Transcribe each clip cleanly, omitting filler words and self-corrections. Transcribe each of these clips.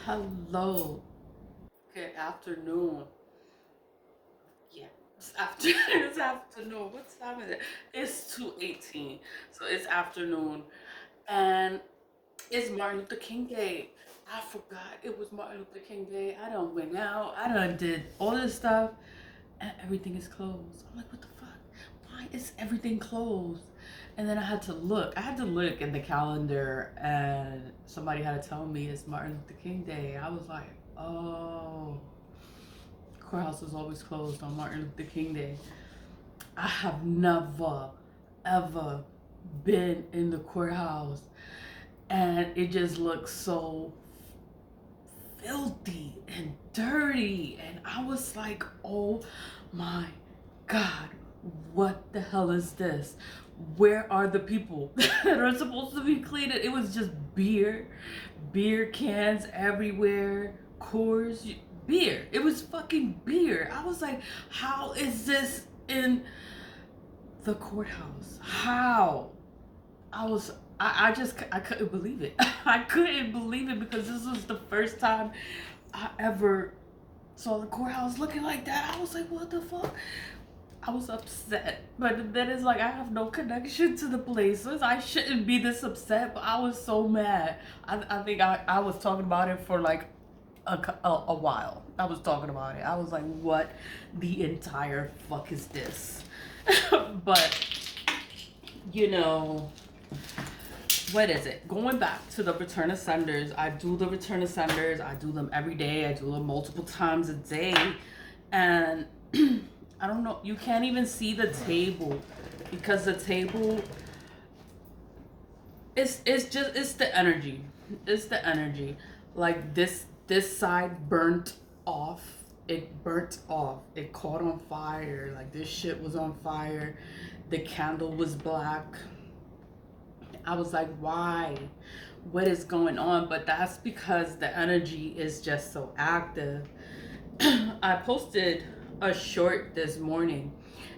Hello. Good afternoon. Yeah, it's after it's afternoon. What time is it? It's 2:18. So it's afternoon. And it's Martin Luther King Day. I forgot it was Martin Luther King Day. I done went out. I done did all this stuff and everything is closed. I'm like, what the fuck? Why is everything closed? And then I had to look. I had to look in the calendar and somebody had to tell me it's Martin Luther King Day. I was like, oh, courthouse is always closed on Martin Luther King Day. I have never, ever been in the courthouse and it just looks so filthy and dirty. And I was like, oh my God, what the hell is this? Where are the people that are supposed to be cleaning? It was just beer cans everywhere, Coors, beer. It was fucking beer. I was like, how is this in the courthouse? How? I couldn't believe it. I couldn't believe it because this was the first time I ever saw the courthouse looking like that. I was like, what the fuck? I was upset, but then it's like I have no connection to the place. So I shouldn't be this upset, but I was so mad. I think I was talking about it for like a while. I was talking about it. I was like, what the entire fuck is this? But, you know, what is it? Going back to the return of senders, I do the return of senders. I do them every day. I do them multiple times a day. And I don't know, you can't even see the table because the table it's the energy. It's the energy. Like this side burnt off. It burnt off. It caught on fire. Like this shit was on fire. The candle was black. I was like, why? What is going on? But that's because the energy is just so active. I posted a short this morning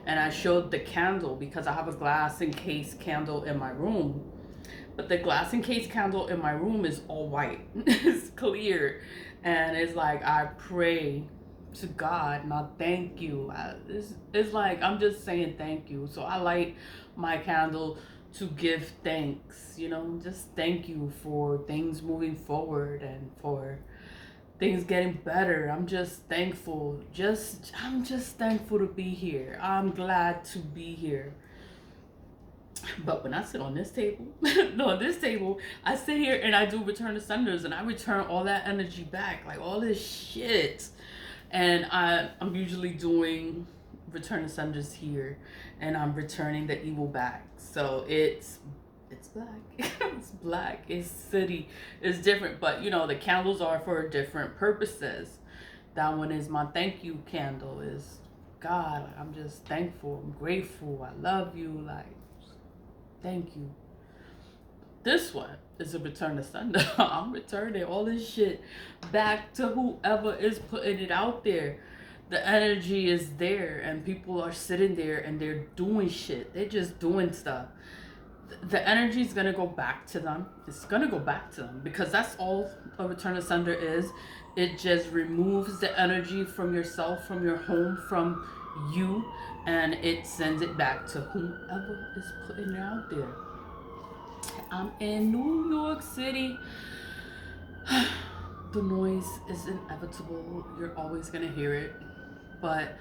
and I showed the candle because I have a glass encased candle in my room. But the glass encased candle in my room is all white. It's clear. And it's like I pray to God and I thank you. It's like I'm just saying thank you. So I light my candle to give thanks, just thank you for things moving forward and for things getting better. I'm just thankful. I'm just thankful to be here. I'm glad to be here. But when I sit on this table, no, this table, I sit here and I do return to senders and I return all that energy back, like all this shit. And I'm usually doing return to senders here and I'm returning the evil back. So it's black. It's black. It's city. It's different. But the candles are for different purposes. That one is my thank you candle. Is God, I'm just thankful. I'm grateful. I love you. Like, thank you. This one is a return to sender. I'm returning all this shit back to whoever is putting it out there. The energy is there and people are sitting there and they're doing shit. They're just doing stuff. The energy is gonna go back to them. It's gonna go back to them because that's all a return to sender is. It just removes the energy from yourself, from your home, from you, and it sends it back to whoever is putting it out there. I'm in New York City. The noise is inevitable. You're always gonna hear it, but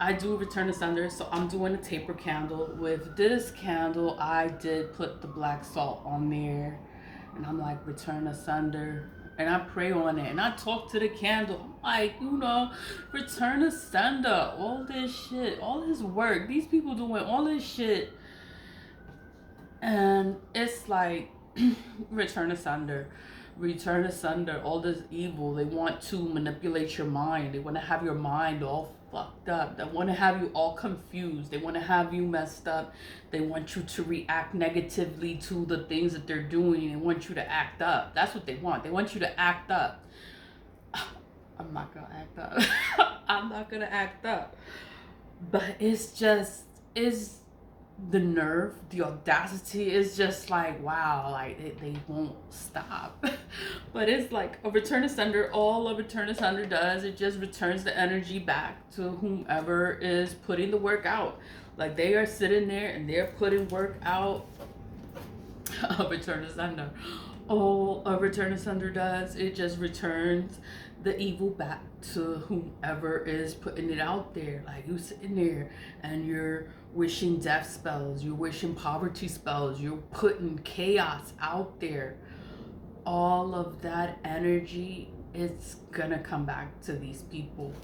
I do return to sender, so I'm doing a taper candle. With this candle, I did put the black salt on there, and I'm like, return to sender. And I pray on it, and I talk to the candle. I'm like, return to sender. All this shit, all this work, these people doing all this shit. And it's like, return to sender. Return asunder all this evil. They want to manipulate your mind. They want to have your mind all fucked up. They want to have you all confused. They want to have you messed up. They want you to react negatively to the things that they're doing. They want you to act up. That's what they want. They want you to act up. I'm not gonna act up. I'm not gonna act up. But it's the nerve, the audacity is just like, wow, like they won't stop. But it's like a return asunder. All a return asunder does, it just returns the energy back to whomever is putting the work out. Like they are sitting there and they're putting work out. A return asunder. All a return asunder does, it just returns the evil back to whomever is putting it out there. Like you sitting there and you're wishing death spells, you're wishing poverty spells, you're putting chaos out there. All of that energy, it's gonna come back to these people.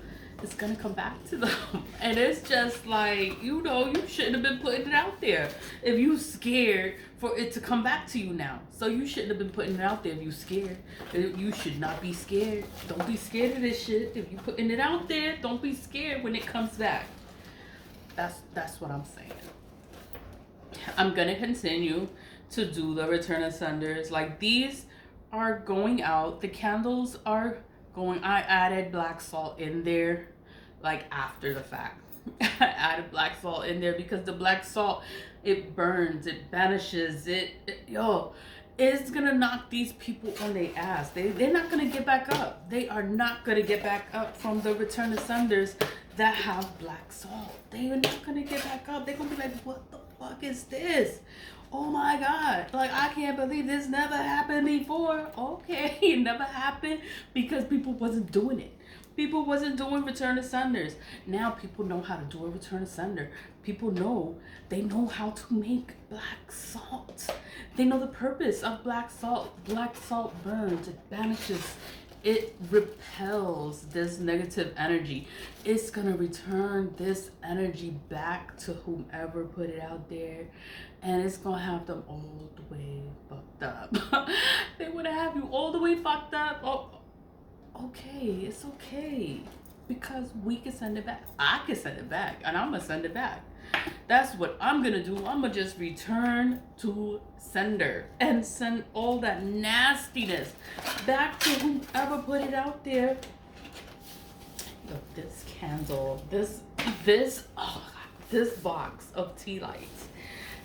It's gonna come back to them. And it's just like, you know, you shouldn't have been putting it out there if you scared for it to come back to you now. So you shouldn't have been putting it out there if you scared. You should not be scared. Don't be scared of this shit. If you putting it out there, don't be scared when it comes back. That's what I'm saying. I'm gonna continue to do the return asunders. Like these are going out. The candles are going. I added black salt in there like after the fact. I added black salt in there because the black salt, it burns, it banishes, it's gonna knock these people on their ass. They're not gonna get back up. They are not gonna get back up from the return asunders that have black salt. They are not gonna get back up. They're gonna be like, what the fuck is this? Oh my God, like I can't believe this never happened before. Okay, it never happened because people wasn't doing it. People wasn't doing return asunders. Now people know how to do a return asunder. People know, they know how to make black salt. They know the purpose of black salt. Black salt burns, it banishes, it repels this negative energy. It's gonna return this energy back to whomever put it out there, and it's gonna have them all the way fucked up. They would have you all the way fucked up. Oh, okay, it's okay, because we can send it back. I can send it back, and I'm gonna send it back. That's what I'm gonna do. I'm gonna just return to sender and send all that nastiness back to whoever put it out there. Look, this candle, this box of tea lights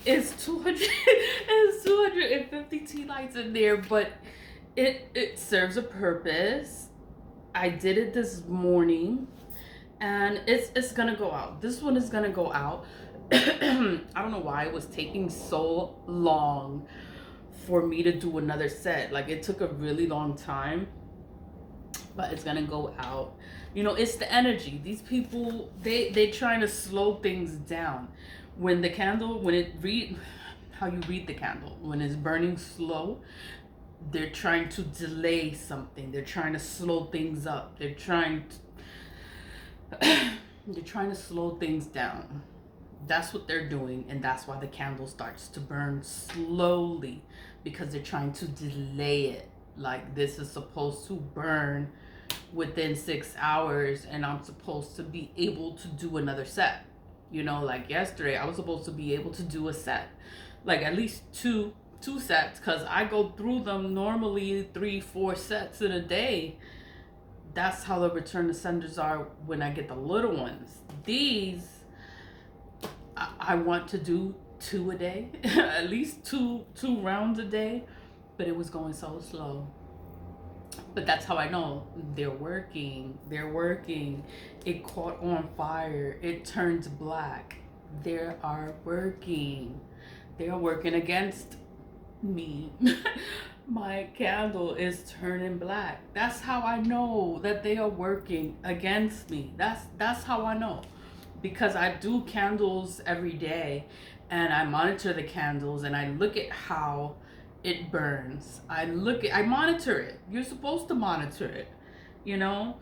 is 200. It's 250 tea lights in there, but it serves a purpose. I did it this morning, and it's gonna go out. This one is gonna go out. I don't know why it was taking so long for me to do another set. Like it took a really long time, but it's gonna go out. You know, it's the energy. These people, they trying to slow things down. When the candle, how you read the candle, when it's burning slow, they're trying to delay something. They're trying to slow things up. They're trying to slow things down. That's what they're doing, and that's why the candle starts to burn slowly, because they're trying to delay it. Like this is supposed to burn within 6 hours, and I'm supposed to be able to do another set. You know, like yesterday I was supposed to be able to do a set, like at least two sets, because I go through them normally 3-4 sets in a day. That's how the return ascenders are when I get the little ones. These I want to do 2 a day, at least two rounds a day, but it was going so slow. But that's how I know they're working. It caught on fire. It turns black. They are working. They are working against me. My candle is turning black. That's how I know that they are working against me. That's how I know, because I do candles every day, and I monitor the candles, and I look at how it burns. I monitor it. You're supposed to monitor it, you know?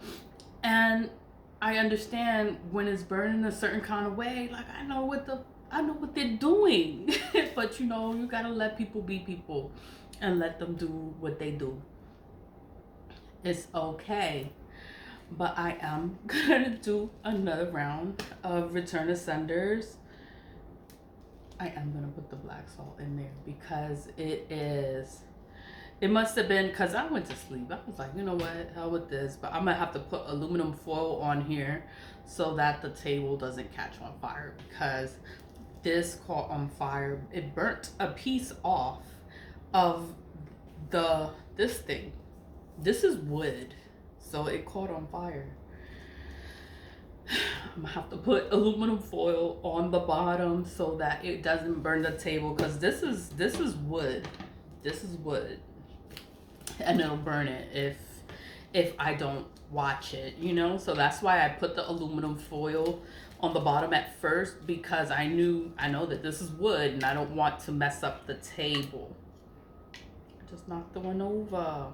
And I understand when it's burning a certain kind of way. Like I know what they're doing. But you know, you gotta let people be people and let them do what they do. It's okay. But I am gonna do another round of return ascenders. I am gonna put the black salt in there because it must have been because I went to sleep. I was like, you know what, hell with this. But I'm gonna have to put aluminum foil on here so that the table doesn't catch on fire, because this caught on fire. It burnt a piece off of this thing. This is wood, so it caught on fire. I'm gonna have to put aluminum foil on the bottom so that it doesn't burn the table, because this is wood. This is wood, and it'll burn it if I don't watch it, you know. So that's why I put the aluminum foil on the bottom at first, because I know that this is wood and I don't want to mess up the table. Just knocked the one over.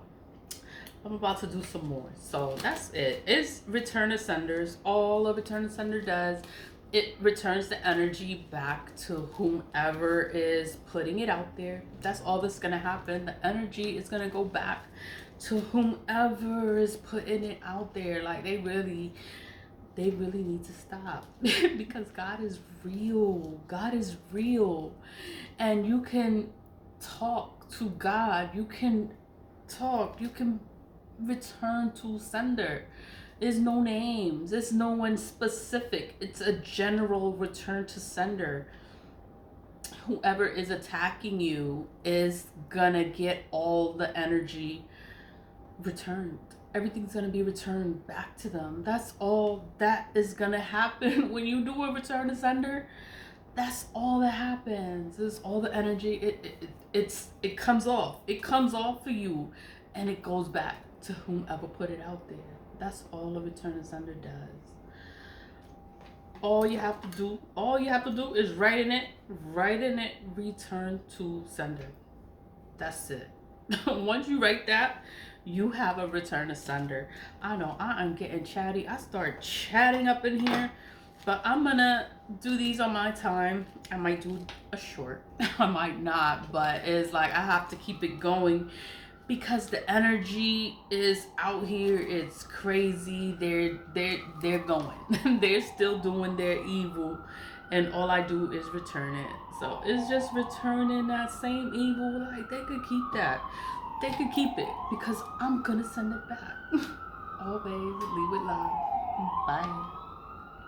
I'm about to do some more. So that's it. It's return to senders. All a return to sender does, it returns the energy back to whomever is putting it out there. That's all that's gonna happen. The energy is gonna go back to whomever is putting it out there. Like they really need to stop because God is real. God is real, and you can talk to God. You can talk. You can return to sender. There's no names. There's no one specific. It's a general return to sender. Whoever is attacking you is gonna get all the energy returned. Everything's gonna be returned back to them. That's all that is gonna happen when you do a return to sender. That's all that happens. Is all the energy. It comes off. It comes off for you, and it goes back to whomever put it out there. That's all a return to sender does. All you have to do is write in it, return to sender. That's it. Once you write that, you have a return to sender. I know I am getting chatty. I start chatting up in here, but I'm gonna do these on my time. I might do a short, I might not, but it's like I have to keep it going because the energy is out here. It's crazy. They're going. They're still doing their evil, and all I do is return it. So it's just returning that same evil. Like they could keep that. They could keep it because I'm gonna send it back. Always leave it live. Bye.